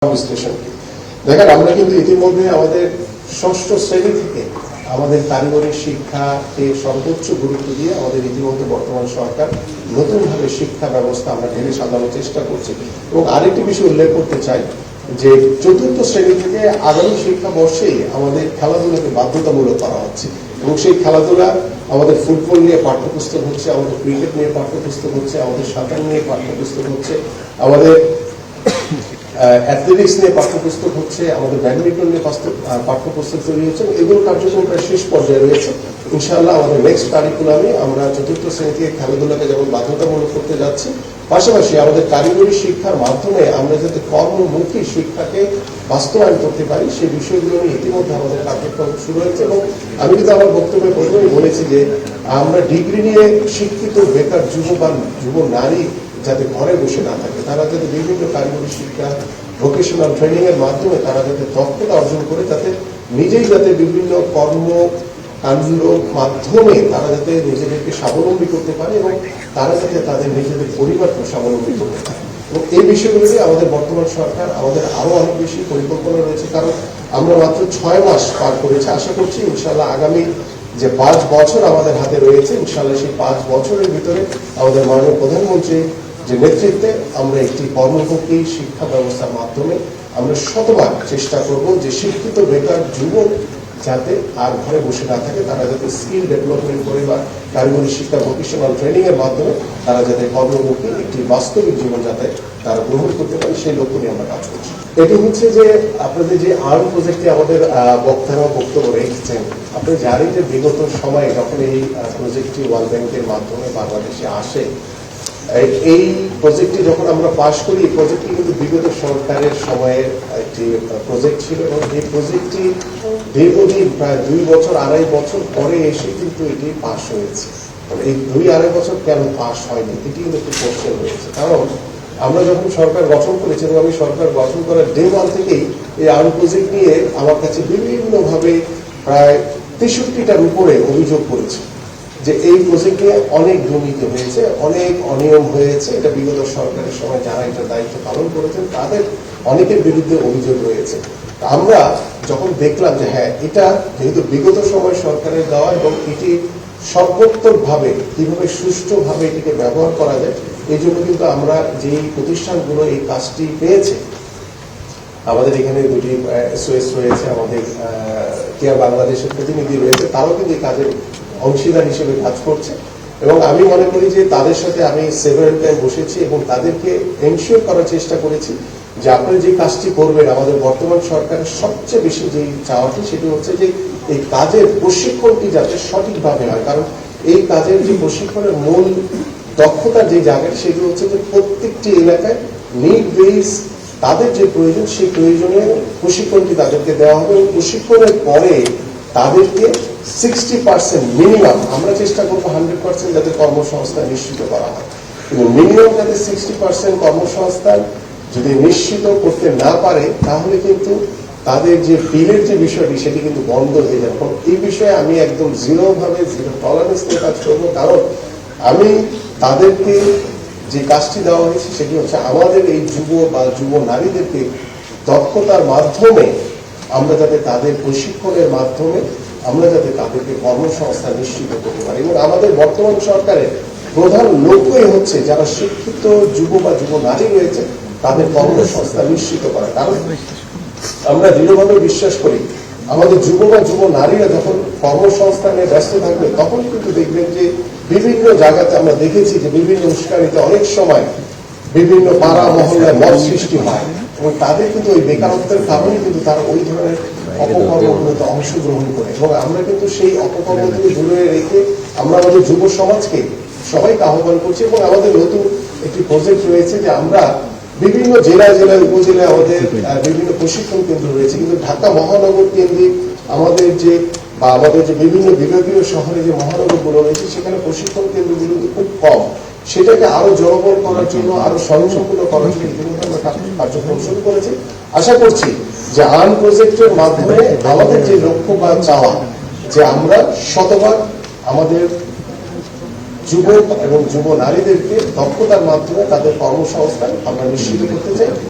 বিশ্লেষণকে দেখেন, আমরা কিন্তু ইতিমধ্যে আমাদের ষষ্ঠ শ্রেণী থেকে আমাদের কারিগরি শিক্ষাকে সর্বোচ্চ গুরুত্ব দিয়ে আমাদের ইতিমধ্যে বর্তমান সরকার নতুনভাবে শিক্ষা ব্যবস্থা আমরা ঢেলে সাজানোর চেষ্টা করছি। এবং আরেকটি বিষয় উল্লেখ করতে চাই যে চতুর্থ শ্রেণী থেকে আগামী শিক্ষাবর্ষেই আমাদের খেলাধুলাকে বাধ্যতামূলক করা হচ্ছে এবং সেই খেলাধুলা আমাদের ফুটবল নিয়ে পাঠ্যপুস্তক হচ্ছে, আমাদের ক্রিকেট নিয়ে পাঠ্যপুস্তক হচ্ছে, আমাদের সাঁতার নিয়ে পাঠ্যপুস্তক হচ্ছে, আমাদের অ্যাথলেটিক্স নিয়ে পাঠ্যপুস্তক হচ্ছে, আমাদের ব্যাডমিন্টন নিয়ে পাঠ্যপুস্তক তৈরি হচ্ছে। এগুলো কার্যক্রম প্রায় শেষ পর্যায়ে রয়েছে। ইনশাআল্লাহ আমাদের নেক্সট কারিকুলামে আমরা চতুর্থ শ্রেণী থেকে খেলাধুলাকে যেমন বাধ্যতামূলক করতে যাচ্ছি, পাশাপাশি আমাদের কারিগরি শিক্ষার মাধ্যমে আমরা যাতে কর্মমুখী শিক্ষাকে বাস্তবায়ন করতে পারি সেই বিষয়গুলো নিয়ে ইতিমধ্যে আমাদের কার্যক্রম শুরু হয়েছে। এবং আমি কিন্তু আমার বক্তব্যে প্রথমেই বলেছি যে আমরা ডিগ্রি নিয়ে শিক্ষিত বেকার যুব বা যুব নারী যাতে ঘরে বসে না থাকে, তারা যাতে বিভিন্ন কারিগরি শিক্ষা ভোকেশনাল ট্রেনিং এর মাধ্যমে তারা যাতে দক্ষতা অর্জন করে, যাতে নিজেই যাতে বিভিন্ন কর্মকাণ্ড মাধ্যমে তারা যাতে নিজেদেরকে স্বাবলম্বী করতে পারে এবং তারা যাতে তাদের নিজেদের পরিবারকে স্বাবলম্বী করতে পারে। এবং এই বিষয়গুলো নিয়ে আমাদের বর্তমান সরকার আমাদের আরো অনেক বেশি পরিকল্পনা রয়েছে, কারণ আমরা মাত্র 6 মাস পার করেছি। আশা করছি ইনশাআল্লাহ আগামী যে 5 বছর আমাদের হাতে রয়েছে, ইনশাআল্লাহ সেই 5 বছরের ভিতরে আমাদের মাননীয় প্রধানমন্ত্রী যে নেতৃত্বে আমরা একটি কর্মমুখী শিক্ষা ব্যবস্থার মাধ্যমে আমরা শতভাগ চেষ্টা করব যে শিক্ষিত বেকার যুবক যাতে আর ঘরে বসে না থাকে, তারা যাতে স্কিল ডেভেলপমেন্ট করে বা কারিগরি শিক্ষা ভোকেশনাল ট্রেনিং এর মাধ্যমে তারা যাতে কর্মমুখী একটি বাস্তবিক জীবন যাতে তারা গ্রহণ করতে পারে সেই লক্ষ্য নিয়ে আমরা কাজ করছি। এটি হচ্ছে যে আপনাদের যে আর্ম প্রজেক্টে আমাদের বক্তারা বক্তব্য রেখেছেন, আপনি জানেন যে বিগত সময়ে যখন এই প্রজেক্টটি ওয়ার্ল্ড ব্যাংকের মাধ্যমে বাংলাদেশে আসে, এই প্রজেক্টটি যখন আমরা পাশ করি, এই প্রজেক্টটি কিন্তু বিগত সরকারের সময়ে একটি প্রজেক্ট ছিল এবং এই প্রজেক্টটি দীর্ঘদিন প্রায় 2 বছর 2.5 বছর পরে এসে কিন্তু এটি পাশ হয়েছে। এই 2-2.5 বছর কেন পাশ হয়নি, এটি কিন্তু একটি কোশ্চেন রয়েছে। কারণ আমরা যখন সরকার গঠন করেছি এবং আমি সরকার গঠন করার ডে 1 থেকেই এই আর্ম প্রজেক্ট নিয়ে আমার কাছে বিভিন্নভাবে প্রায় 63টার উপরে অভিযোগ করেছে যে এই প্রজেক্টে অনেক দুর্নীতি হয়েছে, অনেক অনিয়ম হয়েছে। এটা বিগত সরকারের সময় যারা এটা দায়িত্ব পালন করেছেন তাদের অনেকের বিরুদ্ধে অভিযোগ রয়েছে। আমরা যখন দেখলাম যে হ্যাঁ, এটা যেহেতু বিগত সময় সরকারের দেওয়া এবং এটি সর্বোত্তমভাবে কিভাবে সুষ্ঠুভাবে এটিকে ব্যবহার করা যায়, এই জন্য কিন্তু আমরা যে প্রতিষ্ঠানগুলো এই কাজটি পেয়েছে, আমাদের এখানে 2টি SOS রয়েছে, আমাদের কেয়ার বাংলাদেশের প্রতিনিধি রয়েছে, তারাও কিন্তু এই কাজের অংশীদার হিসেবে কাজ করছে। এবং আমি মনে করি যে তাদের সাথে আমি সেভারাল টাইম বসেছি এবং তাদেরকে এনশিওর করার চেষ্টা করেছি যে আপনারা যে কাজটি করবেন, আমাদের বর্তমান সরকারের সবচেয়ে বেশি যে চাওয়াটি সেটি হচ্ছে যে এই কাজের প্রশিক্ষণটি যাতে সঠিকভাবে হয়। কারণ এই কাজের যে প্রশিক্ষণের মূল দক্ষতার যে জায়গাটি সেটি হচ্ছে যে প্রত্যেকটি এলাকায় নিড বেস তাদের যে প্রয়োজন সেই প্রয়োজনীয় প্রশিক্ষণটি তাদেরকে দেওয়া হবে এবং প্রশিক্ষণের পরে তাদেরকে 60% মিনিমাম, আমরা চেষ্টা করবো 100% যাতে কর্মসংস্থান নিশ্চিত করা হয়, কিন্তু মিনিমাম যাতে 60% কর্মসংস্থান যদি নিশ্চিত করতে না পারে তাহলে কিন্তু তাদের যে বিলের যে বিষয়টি সেটি কিন্তু বন্ধ হয়ে যাবে। এই বিষয়ে আমি একদম জিরো টলারেন্স নিয়ে কাজ করবো। কারণ আমি তাদেরকে যে কাজটি দেওয়া হয়েছে সেটি হচ্ছে আমাদের এই যুব বা যুব নারীদেরকে দক্ষতার মাধ্যমে আমরা যাতে তাদের প্রশিক্ষণের মাধ্যমে আমরা যাতে তাদেরকে কর্মসংস্থান নিশ্চিত করতে পারি। এবং আমাদের বর্তমান সরকারের প্রধান লক্ষ্যই হচ্ছে যারা শিক্ষিত যুব বা যুব নারী রয়েছে তাদের কর্মসংস্থান নিশ্চিত করা। কারণ আমরা দৃঢ়ভাবে বিশ্বাস করি আমাদের যুব বা যুব নারীরা যখন কর্মসংস্থানে ব্যস্ত থাকবে তখন কিন্তু দেখবেন যে বিভিন্ন জায়গাতে আমরা দেখেছি যে বিভিন্ন উস্কানিতে অনেক সময় বিভিন্ন পাড়া মহল্লায় মত সৃষ্টি হয় এবং তাদের কিন্তু ওই বেকারত্বের কারণে কিন্তু তারা ওই ধরনের অপকর্মগুলোতে অংশগ্রহণ করে। এবং আমরা কিন্তু সেই অপকর্ম থেকে দূরে রেখে আমরা আমাদের যুব সমাজকে সবাইকে আহ্বান করছি এবং আমাদের নতুন একটি প্রজেক্ট রয়েছে যে আমরা বিভিন্ন জেলায় জেলায় উপজেলায় আমাদের বিভিন্ন প্রশিক্ষণ কেন্দ্র রয়েছে, কিন্তু ঢাকা মহানগর কেন্দ্রিক আমাদের যে বিভিন্ন বিভাগীয় শহরে যে মহানগরগুলো রয়েছে সেখানে প্রশিক্ষণ কেন্দ্রগুলো খুব কম। সেটাকে আরো জনবল করার জন্য, আরো স্বয়ংসম্পূর্ণ করার জন্য ইতিমধ্যে আমরা কার্যক্রম শুরু করেছি। আশা করছি যে আর্ম প্রজেক্টের মাধ্যমে আমাদের যে লক্ষ্য বা চাওয়া যে আমরা শতভাগ আমাদের যুবক এবং যুব নারীদেরকে দক্ষতার মাধ্যমে তাদের কর্মসংস্থান আমরা নিশ্চিত করতে চাই।